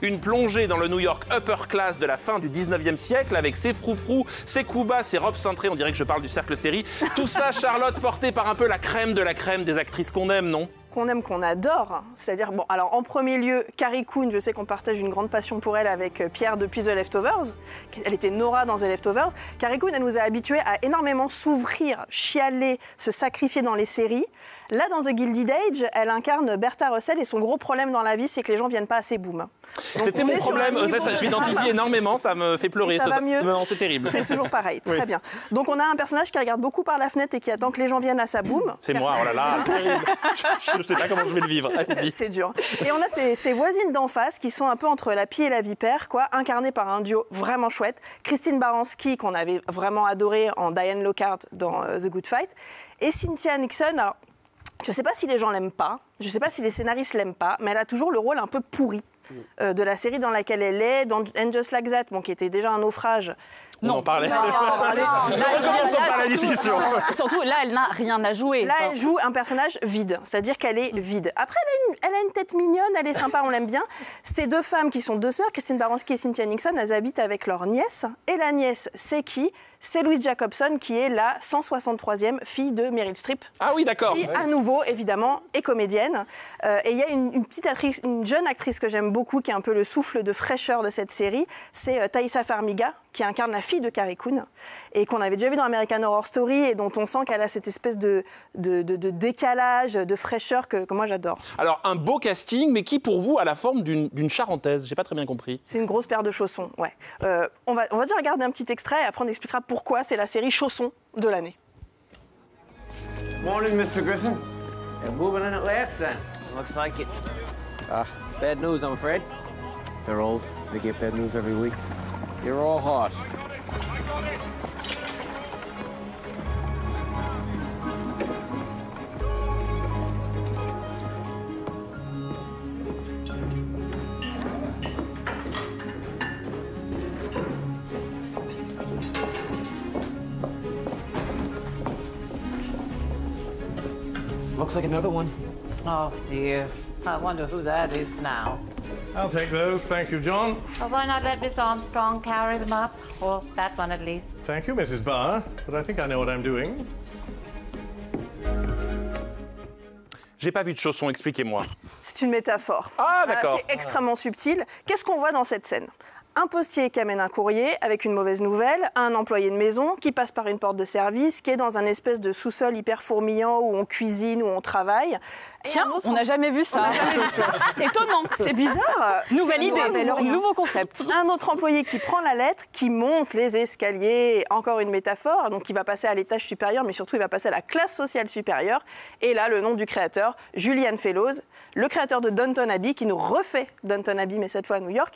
Une plongée dans le New York upper class de la fin du 19e siècle avec ses froufrous, ses coups bas, ses robes cintrées, on dirait que je parle du cercle série. Tout ça, Charlotte, portée par un peu la crème de la crème des actrices qu'on aime, non? Qu'on aime, qu'on adore. C'est-à-dire, bon, alors en premier lieu, Carrie Coon, je sais qu'on partage une grande passion pour elle avec Pierre depuis The Leftovers. Elle était Nora dans The Leftovers. Carrie Coon, elle nous a habitués à énormément s'ouvrir, chialer, se sacrifier dans les séries. Là, dans The Gilded Age, elle incarne Bertha Russell et son gros problème dans la vie, c'est que les gens viennent pas assez boum. C'était mon problème, je m'identifie énormément, ça me fait pleurer. Ça va mieux. Non, c'est terrible. C'est toujours pareil, très bien. Donc on a un personnage qui regarde beaucoup par la fenêtre et qui attend que les gens viennent à sa boum. C'est moi, oh là là, c'est terrible. Je ne sais pas comment je vais le vivre. C'est dur. Et on a ses voisines d'en face qui sont un peu entre la pie et la vipère, quoi, incarnées par un duo vraiment chouette. Christine Baranski, qu'on avait vraiment adorée en Diane Lockhart dans The Good Fight, et Cynthia Nixon. Alors, je ne sais pas si les gens l'aiment pas, je ne sais pas si les scénaristes l'aiment pas, mais elle a toujours le rôle un peu pourri de la série dans laquelle elle est, dans And Just Like That, bon, qui était déjà un naufrage. On en parlait. Non, Recommençons par la discussion. Surtout, là, elle n'a rien à jouer. Là, elle joue un personnage vide, c'est-à-dire qu'elle est vide. Après, elle a une tête mignonne, elle est sympa, on l'aime bien. Ces deux femmes qui sont deux sœurs, Christine Baranski et Cynthia Nixon, elles habitent avec leur nièce. Et la nièce, c'est qui? C'est Louise Jacobson, qui est la 163e fille de Meryl Streep. Ah oui, d'accord. Qui, à nouveau, évidemment, est comédienne. Et il y a une jeune actrice que j'aime beaucoup, qui est un peu le souffle de fraîcheur de cette série. C'est Taissa Farmiga, qui incarne la fille de Carrie Coon, et qu'on avait déjà vu dans American Horror Story, et dont on sent qu'elle a cette espèce de décalage, de fraîcheur que moi j'adore. Alors, un beau casting, mais qui, pour vous, a la forme d'une charentaise? J'ai pas très bien compris. C'est une grosse paire de chaussons, ouais. On va déjà regarder un petit extrait, et après on expliquera pourquoi c'est la série chaussons de l'année. Morning, Mr. Griffin. They're moving in at last, then. Looks like it. Bad news, I'm afraid. They're old. They get bad news every week. You're all hot. Looks like another one. Oh, dear. I wonder who that is now. I'll take those. Thank you, John. Well, why not let Miss Armstrong carry them up? Or that one, at least. Thank you, Mrs. Barr. But I think I know what I'm doing. J'ai pas vu de chaussons, expliquez-moi. C'est une métaphore. Ah, d'accord. C'est extrêmement subtil. Qu'est-ce qu'on voit dans cette scène ? Un postier qui amène un courrier avec une mauvaise nouvelle, un employé de maison qui passe par une porte de service, qui est dans un espèce de sous-sol hyper fourmillant où on cuisine, où on travaille. Tiens, on n'a jamais vu ça. Étonnant. C'est bizarre. Nouvelle idée, nouveau concept. Un autre employé qui prend la lettre, qui monte les escaliers, encore une métaphore, donc il va passer à l'étage supérieur, mais surtout il va passer à la classe sociale supérieure. Et là, le nom du créateur, Julian Fellowes, le créateur de Downton Abbey, qui nous refait Downton Abbey, mais cette fois à New York.